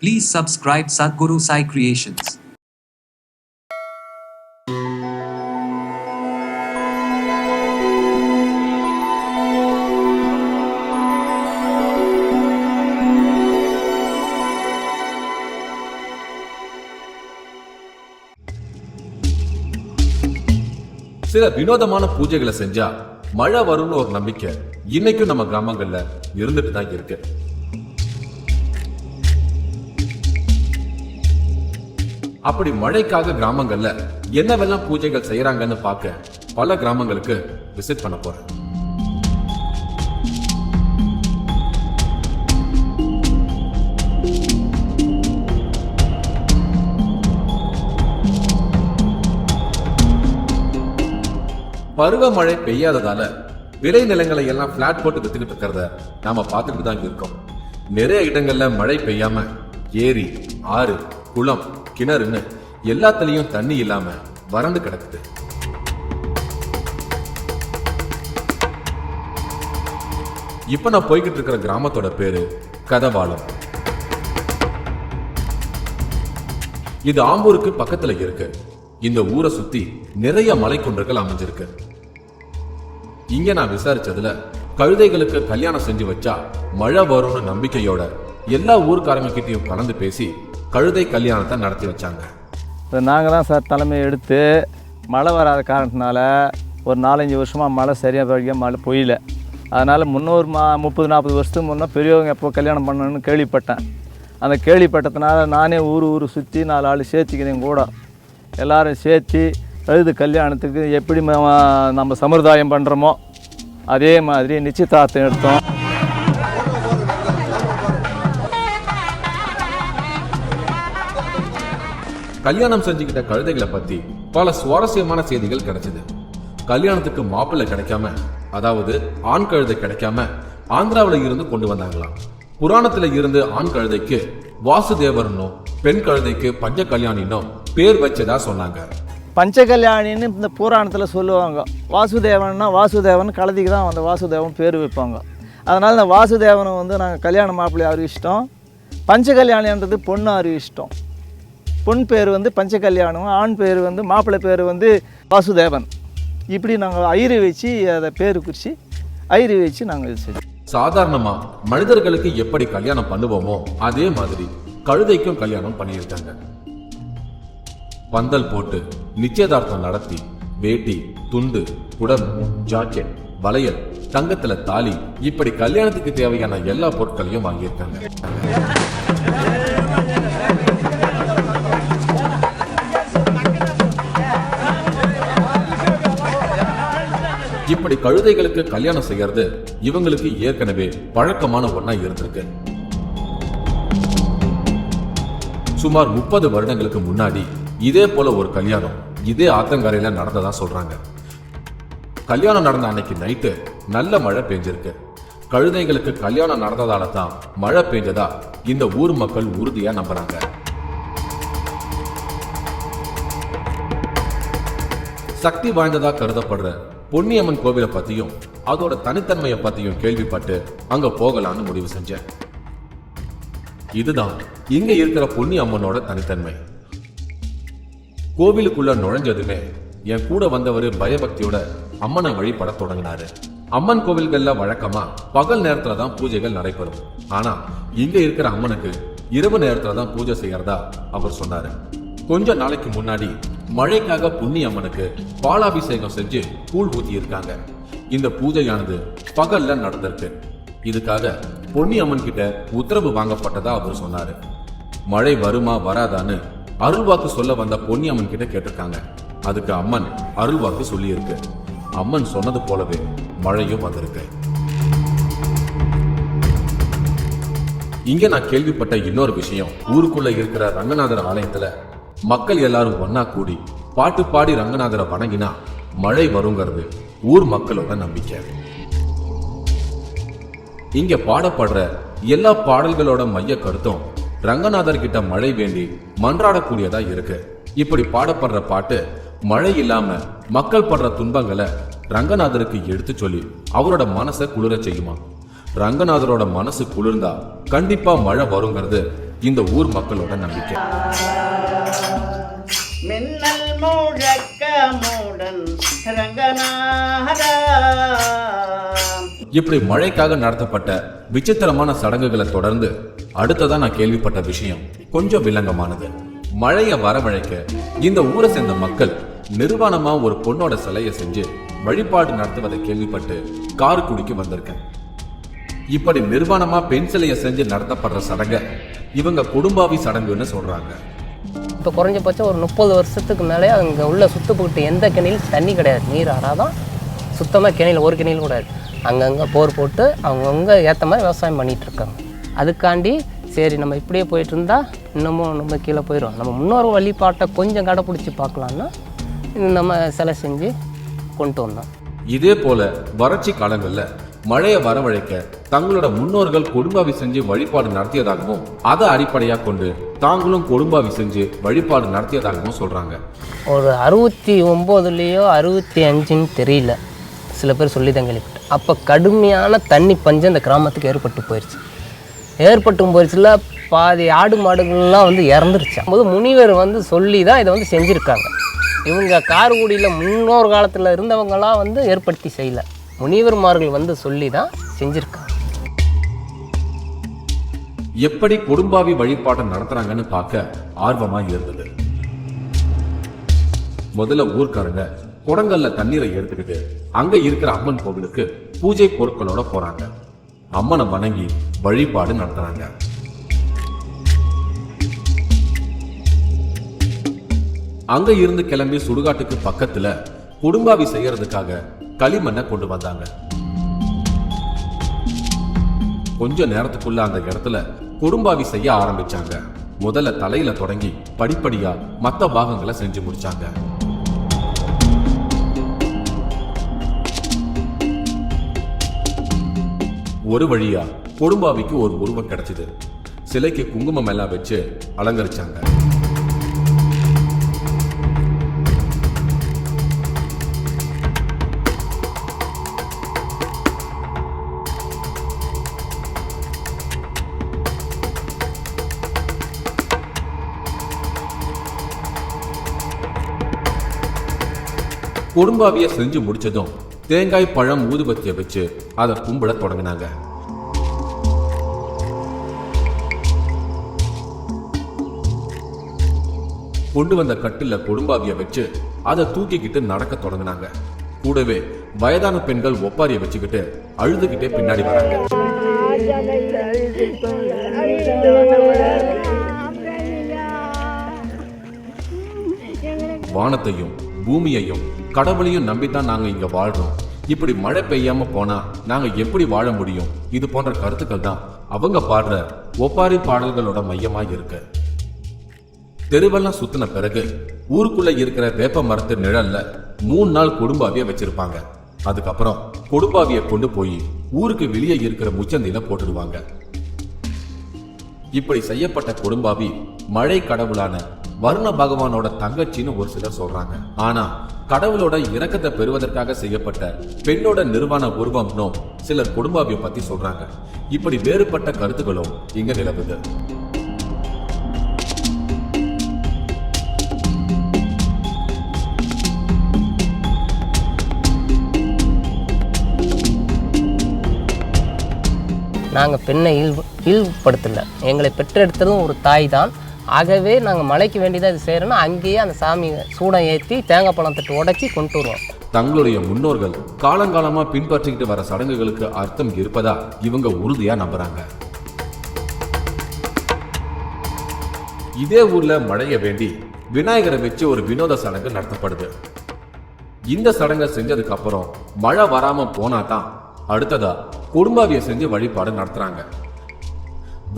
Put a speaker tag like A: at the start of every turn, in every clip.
A: Please subscribe Sadhguru Sai Creations.
B: சில வினோதமான பூஜைகளை செஞ்சா மழை வரும்னு ஒரு நம்பிக்கை இன்னைக்கும் நம்ம கிராமங்கள்ல இருந்துட்டு தான் இருக்கு. அப்படி மழைக்காக கிராமங்கள்ல என்னவெல்லாம் பூஜைகள் செய்யறாங்கன்னு பார்க்க பல கிராமங்களுக்கு விசிட் பண்ண போறேன். பருவமழை பெய்யாததால விளை நிலங்களை எல்லாம் பிளாட் போட்டு வித்துக்கிட்டு இருக்கிறத நாம பார்த்துட்டு தான் இருக்கோம். நிறைய இடங்கள்ல மழை பெய்யாம ஏரி, ஆறு, குளம், கிணறுன்னு எல்லாத்துலயும் தண்ணி இல்லாம வறண்டு கிடக்குது. இப்ப நான் போய்கிட்டு இருக்கிற கிராமத்தோட பேரு கதவாளம். இது ஆம்பூருக்கு பக்கத்துல இருக்கு. இந்த ஊரை சுத்தி நிறைய மலைக்குன்றுகள் அமைஞ்சிருக்கு. இங்க நான் விசாரிச்சதுல கழுதைகளுக்கு கல்யாணம் செஞ்சு வச்சா மழை வரும்னு நம்பிக்கையோட எல்லா ஊர்க்காரங்க கிட்டையும் கலந்து பேசி கழுதை கல்யாணத்தை நடத்தி வச்சாங்க.
C: நாங்கள் தான் சார் தலைமை எடுத்து மழை வராத காரணத்தினால ஒரு 4-5 வருஷமாக மழை சரியாக படிக்க மழை பொய்யல. அதனால் 30-40 வருஷத்துக்கு முன்னே பெரியவங்க எப்போ கல்யாணம் பண்ணணும்னு கேள்விப்பட்டேன். அந்த கேள்விப்பட்டதுனால நானே ஊர் சுற்றி 4 ஆள் சேர்த்திக்கிறேன் கூட எல்லாரும் சேர்த்து கழுது கல்யாணத்துக்கு எப்படி நம்ம சம்பிரதாயம் பண்ணுறோமோ அதே மாதிரி நிச்சயதார்த்தம் எடுத்தோம்.
B: கல்யாணம் செஞ்சுக்கிட்ட கழுதைகளை பத்தி பல சுவாரஸ்யமான செய்திகள் கிடைச்சது. கல்யாணத்துக்கு மாப்பிள்ளை கிடைக்காம, அதாவது ஆண் கழுதை கிடைக்காம ஆந்திராவில இருந்து கொண்டு வந்தாங்களாம். புராணத்துல இருந்து ஆண் கழுதைக்கு வாசுதேவர்னோ பெண் கழுதைக்கு பஞ்ச கல்யாணினோ பேர் வச்சதா சொன்னாங்க.
C: பஞ்ச கல்யாணின்னு இந்த புராணத்தில் சொல்லுவாங்க. வாசுதேவன்னா வாசுதேவன் கழுதைக்கு தான் அந்த வாசுதேவன் பேர் வைப்பாங்க. அதனால் இந்த வாசுதேவனை நாங்கள் கல்யாண மாப்பிள்ளை அறிவிச்சிட்டோம். பஞ்ச கல்யாணின்றது பொண்ணு அறிவிச்சிட்டோம். பொன் பேர் பஞ்ச கல்யாணம், ஆண் பேர் மாப்பிள்ளை பேர் வாசுதேவன். இப்படி நாங்கள் ஐயரி வச்சு அதை பேர் குறித்து ஐயரி வச்சு நாங்கள் இது செஞ்சோம்.
B: சாதாரணமா மனிதர்களுக்கு எப்படி கல்யாணம் பண்ணுவோமோ அதே மாதிரி கழுதைக்கும் கல்யாணம் பண்ணியிருக்காங்க. பந்தல் போட்டு நிச்சயதார்த்தம் நடத்தி வேட்டி, துண்டு, புடவை, ஜாக்கெட், வளையல், தங்கத்துல தாலி, இப்படி கல்யாணத்துக்கு தேவையான எல்லா பொருட்களையும் வாங்கியிருக்காங்க. இப்படி கழுதைகளுக்கு கல்யாணம் செய்யறது இவங்களுக்கு ஏற்கனவே பழக்கமான ஒண்ணா இருந்திருக்கு. சுமார் 30 வருடங்களுக்கு முன்னாடி இதே போல ஒரு கல்யாணம் இதே ஆத்தங்கரையில நடந்ததா சொல்றாங்க. கல்யாணம் நடந்த அன்னைக்கு நைட்டு நல்ல மழை பெஞ்சிருக்கு. கழுதைகளுக்கு கல்யாணம் நடந்ததால தான் மழை பெஞ்சதா இந்த ஊர் மக்கள் உறுதியா நம்புறாங்க. சக்தி வாய்ந்ததா கருதப்படுற பொன்னியம்மன் கோவிலை பத்தியும் அதோட தனித்தன்மையை பத்தியும் கேள்விப்பட்டு அங்க போகலான்னு முடிவு செஞ்சேன். இதுதான் இங்க இருக்கிற பொன்னியம்மனோட தனித்தன்மை. கோவிலுக்குள்ள நுழைஞ்சதுமே என் கூட வந்தவரு பயபக்தியோட அம்மனை வழிபட தொடங்கினாரு. அம்மன் கோவில்கள்ல வழக்கமா பகல் நேரத்துல தான் பூஜைகள் நடைபெறும். ஆனா இங்க இருக்கிற அம்மனுக்கு இரவு நேரத்துல தான் பூஜை செய்யறதா அவர் சொன்னாரு. கொஞ்ச நாளைக்கு முன்னாடி மழைக்காக புண்ணியம்மனுக்கு பாலாபிஷேகம் செஞ்சு கூழ் ஊத்தி இருக்காங்க. இந்த பூஜையானது பகல்ல நடந்திருக்கு. இதுக்காக பொன்னியம்மன் கிட்ட உத்தரவு வாங்கப்பட்டதா அவர் சொன்னாரு. மழை வருமா வராதான்னு அருள்வாக்கு சொல்ல வந்த பொன்னியம்மன் கிட்ட கேட்டிருக்காங்க. அதுக்கு அம்மன் அருள்வாக்கு சொல்லி இருக்கு. அம்மன் சொன்னது போலவே மழையும் வந்திருக்கு. இங்க நான் கேள்விப்பட்ட இன்னொரு விஷயம், ஊருக்குள்ள இருக்கிற ரங்கநாதர் ஆலயத்துல மக்கள் எல்லாரும் ஒன்னா கூடி பாட்டு பாடி ரங்கநாதரை வணங்கினா மழை வருங்கிறது ஊர் மக்களோட நம்பிக்கை. இங்க பாடப்படுற எல்லா பாடல்களோட மைய கருத்தும் ரங்கநாதர் கிட்ட மழை வேண்டி மன்றாடக்கூடியதா இருக்கு. இப்படி பாடப்படுற பாட்டு மழை இல்லாம மக்கள் படுற துன்பங்களை ரங்கநாதருக்கு எடுத்து சொல்லி அவரோட மனசை குளிர செய்யுமா. ரங்கநாதரோட மனசு குளிர்ந்தா கண்டிப்பா மழை வருங்கிறது இந்த ஊர் மக்களோட நம்பிக்கை.
D: மின்னல் முழக்கமுடன் ரங்கநாதா.
B: இப்படி மழைக்காக நடத்தப்பட்ட விசித்திரமான சடங்குகளை தொடர்ந்து அடுத்ததான் நான் கேள்விப்பட்ட விஷயம் கொஞ்சம் வில்லங்கமானது. மழையை வரவழைக்க இந்த ஊரை சேர்ந்த மக்கள் நிர்வாணமா ஒரு பொண்ணோட சிலையை செஞ்சு வழிபாடு நடத்துவதை கேள்விப்பட்டு காரைக்குடிக்கு வந்திருக்கேன். இப்படி நிர்வாணமா பெண் சிலையை செஞ்சு நடத்தப்படுற சடங்கை இவங்க குடும்பாவி சடங்குன்னு சொல்றாங்க.
E: இப்போ குறைஞ்சபட்சம் ஒரு 30 வருஷத்துக்கு மேலே அங்கே உள்ள சுத்தப்பட்டு எந்த கிணையிலும் தண்ணி கிடையாது, நீர் ஆறாதான் சுத்தமாக கிணையில் ஒரு கிணையில் கூடாது. அங்கங்கே போர் போட்டு அவங்கவுங்க ஏற்ற மாதிரி விவசாயம் பண்ணிகிட்டு இருக்காங்க. அதுக்காண்டி சரி நம்ம இப்படியே போயிட்டு இருந்தால் இன்னமும் நம்ம கீழே போயிடும், நம்ம முன்னோர் வழிபாட்டை கொஞ்சம் கடைப்பிடிச்சி பார்க்கலான்னா நம்ம சிலை செஞ்சு கொண்டு வந்தோம்.
B: இதே போல வறட்சி காலங்களில் மழையை வரவழைக்க தங்களோட முன்னோர்கள் கொடும்பாவி செஞ்சு வழிபாடு நடத்தியதாகவும் அதை அடிப்படையாக கொண்டு தாங்களும் கொடும்பாவி செஞ்சு வழிபாடு நடத்தியதாகவும் சொல்றாங்க.
E: ஒரு 69லேயோ 65ன்னு தெரியல, சில பேர் சொல்லி தான் கேள்விப்பட்டேன். அப்போ கடுமையான தண்ணி பஞ்சம் அந்த கிராமத்துக்கு ஏற்பட்டும் போயிடுச்சுல, பாதி ஆடு மாடுகள்லாம் வந்து இறந்துருச்சு. போது முனிவர் வந்து சொல்லி தான் இதை வந்து செஞ்சுருக்காங்க. இவங்க காரைக்குடியில் முன்னோர் காலத்தில் இருந்தவங்களாம் வந்து ஏற்படுத்தி செய்யலை, முனிவர்மார்கள் வந்து சொல்லி தான் செஞ்சுருக்காங்க.
B: எப்படி கொடும்பாவி வழிபாட்டை நடத்துறாங்கன்னு பார்க்க ஆர்வமா இருந்தது. முதல்ல ஊர்க்காரங்க குடங்கல்ல தண்ணீரை எடுத்துக்கிட்டு அங்க இருக்கிற அம்மன் கோவிலுக்கு பூஜை பொருட்களோட போறாங்க. அம்மனை வணங்கி வழிபாடு நடத்துறாங்க. அங்க இருந்து கிளம்பி சுடுகாட்டுக்கு பக்கத்துல கொடும்பாவி செய்யறதுக்காக களிமண்ணை கொண்டு வந்தாங்க. கொஞ்ச நேரத்துக்குள்ள அந்த இடத்துல கொடும்பாவி செய்ய ஆரம்பிச்சாங்க. முதல்ல தலையில தொடங்கி படிப்படியா மத்த பாகங்களை செஞ்சு முடிச்சாங்க. ஒரு வழியா கொடும்பாவிக்கு ஒரு உருவம் கிடைச்சது. சிலைக்கு குங்குமம் எல்லாம் வச்சு அலங்கரிச்சாங்க. கொடும்பாவிய செஞ்சு முடிச்சதும் தேங்காய் பழம் ஊதுபத்திய வச்சு அதை கும்பிட தொடங்கினாங்க. கொண்டு வந்த கட்டில கொடும்பாவிய வச்சு அதை தூக்கிக்கிட்டு நடக்க தொடங்கினாங்க. கூடவே வயதான பெண்கள் ஒப்பாரிய வச்சுக்கிட்டு அழுதுகிட்டே பின்னாடி வராங்க. வானத்தையும் பூமியையும் கடவுளையும் நம்பித்தான் நாங்க இங்க வாழ்றோம். இப்படி மழை பெய்யாம போனா நாங்க எப்படி வாழ முடியும்? இது போன்ற கருத்துக்கள் தான் அவங்க பாடுற ஒப்பாரி பாடல்களோட மையமா இருக்கு. தெருவெல்லாம் சுத்தின பிறகு ஊருக்குள்ள இருக்கிற வேப்ப மரத்து நிழல்ல 3 நாள் கொடும்பாவிய வச்சிருப்பாங்க. அதுக்கப்புறம் கொடும்பாவிய கொண்டு போய் ஊருக்கு வெளியே இருக்கிற முச்சந்தில போட்டுடுவாங்க. இப்படி செய்யப்பட்ட கொடும்பாவி மழை கடவுளான வருண பகவானோட தங்கச்சின்னு ஒரு சிலர் சொல்றாங்க. ஆனா கடவுளோட இரக்கத்தை பெறுவதற்காக செய்யப்பட்ட பெண்ணோட நிர்வாண உருவம்னு சிலர் கொடும்பாவியை பத்தி சொல்றாங்க. இப்படி வேறுபட்ட கருத்துக்களும் இங்க நிலவுது.
E: நாங்கள் பெண்ணை இழிவுபடுத்தலை, எங்களை பெற்றெடுத்ததும் ஒரு தாய் தான். ஆகவே நாங்கள் மலைக்கு வேண்டியதாக இது செய்கிறோன்னா அங்கேயே அந்த சாமி சூடம் ஏற்றி தேங்காய் பழம் தட்டு உடைச்சி கொண்டு வருவோம்.
B: தங்களுடைய முன்னோர்கள் காலங்காலமா பின்பற்றிக்கிட்டு வர சடங்குகளுக்கு அர்த்தம் இருப்பதா இவங்க உறுதியா நம்புறாங்க. இதே ஊர்ல மழைய வேண்டி விநாயகரை வச்சு ஒரு வினோத சடங்கு நடத்தப்படுது. இந்த சடங்கை செஞ்சதுக்கு அப்புறம் மழை வராம போனா தான் அடுத்ததா கொடும்பாவிய செஞ்சு வழிபாடு நடத்துறாங்க.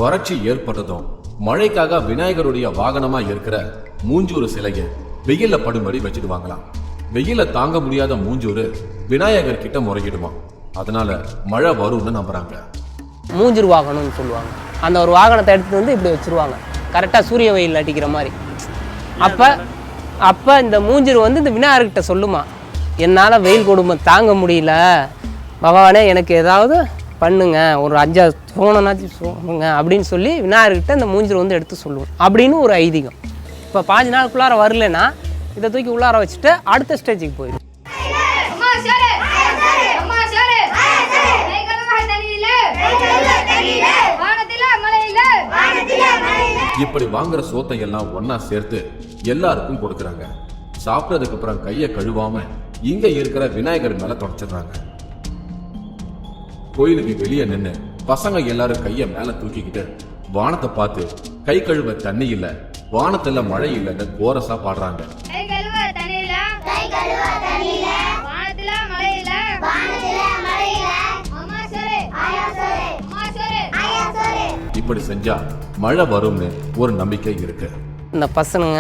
B: வறட்சி ஏற்பட்டதும் மழைக்காக விநாயகருடைய வாகனமா இருக்கிற மூஞ்சூறு சிலையை வெயில படும்படி வச்சிடுவாங்களாம். வெயில தாங்க முடியாத மூஞ்சூறு விநாயகர் கிட்ட முறையிடுமா, அதனால மழை வரும்னு நம்புறாங்க.
E: மூஞ்சூர் வாகனம்னு சொல்லுவாங்க. அந்த ஒரு வாகனத்தை எடுத்துட்டு வந்து இப்படி வச்சிருவாங்க, கரெக்டாக சூரிய வெயில் அடிக்கிற மாதிரி. அப்போ இந்த மூஞ்சூர் வந்து இந்த விநாயகர்கிட்ட சொல்லுமா, என்னால் வெயில் கொடுமை தாங்க முடியல பகவானே, எனக்கு ஏதாவது பண்ணுங்க, ஒரு 5 சோனனாச்சும் சோனுங்க அப்படின்னு சொல்லி விநாயகர்கிட்ட இந்த மூஞ்சில் வந்து எடுத்து சொல்லுவோம் அப்படின்னு ஒரு ஐதீகம். இப்போ 5 நாளுக்குள்ளார வரலன்னா இதை தூக்கி உள்ளார வச்சுட்டு அடுத்த ஸ்டேஜுக்கு போயிடும்.
B: இப்படி வாங்குற சோத்தை எல்லாம் ஒன்னா சேர்த்து எல்லாருக்கும் கொடுக்கறாங்க. சாப்பிட்டதுக்கு அப்புறம் கையை கழுவாம இங்க இருக்கிற விநாயகர் மேல தொடச்சிடுறாங்க. கோயிலுக்கு வெளியே நின்று பசங்க எல்லாரும் கைய மேல தூக்கிக்கிட்டு வானத்தை பார்த்து கை கழுவ தண்ணி இல்ல, வானத்துல மழை இல்லைன்னு கோரஸா பாடுறாங்க. இப்படி செஞ்சா மழை வரும்னு ஒரு நம்பிக்கை இருக்கு.
E: இந்த பசங்க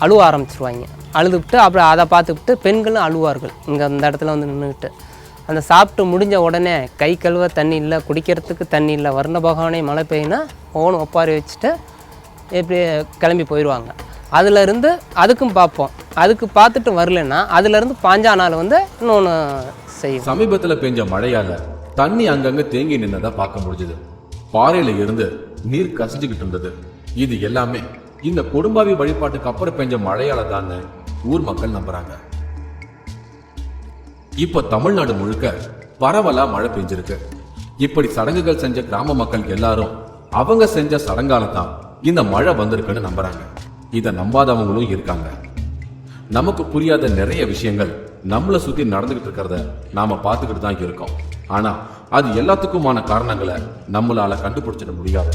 E: அழுவ ஆரம்பிச்சிருவாங்க. அழுதுவிட்டு அப்புறம் அதை பார்த்துக்கிட்டு பெண்களும் அழுவார்கள். இங்கே அந்த இடத்துல வந்து நின்றுக்கிட்டு அந்த சாப்பிட்டு முடிஞ்ச உடனே கை கழுவ தண்ணி இல்லை, குடிக்கிறதுக்கு தண்ணி இல்லை, வர்ண பகவானே மழை பெய்யுனா ஓணும் ஒப்பாரி வச்சுட்டு எப்படி கிளம்பி போயிடுவாங்க. அதிலேருந்து அதுக்கும் பார்ப்போம். அதுக்கு பார்த்துட்டு வரலன்னா அதுலேருந்து 5ஆம் நாள் வந்து இன்னொன்று செய்யும்.
B: சமீபத்தில் பெஞ்ச மழையால தண்ணி அங்கங்க தேங்கி நின்னதை பார்க்க முடிஞ்சது. பாறையில இருந்து நீர் கசிஞ்சுக்கிட்டு இருந்தது. இது எல்லாமே இந்த கொடும்பாவி வழிபாட்டுக்கு அப்புறம் பெஞ்ச மழையால தான் ஊர் மக்கள் நம்புறாங்க. இப்ப தமிழ்நாடு முழுக்க பரவலா மழை பெஞ்சிருக்கு. இப்படி சடங்குகள் செஞ்ச கிராம மக்கள் எல்லாரும் அவங்க செஞ்ச சடங்கால தான் இந்த மழை வந்திருக்குன்னு நம்புறாங்க. இதை நம்பாதவங்களும் இருக்காங்க. நமக்கு புரியாத நிறைய விஷயங்கள் நம்மளை சுத்தி நடந்துகிட்டு இருக்கிறத நாம பார்த்துக்கிட்டு தான் இருக்கோம். ஆனா அது எல்லாத்துக்குமான காரணங்களை நம்மளால கண்டுபிடிச்சிட முடியாது.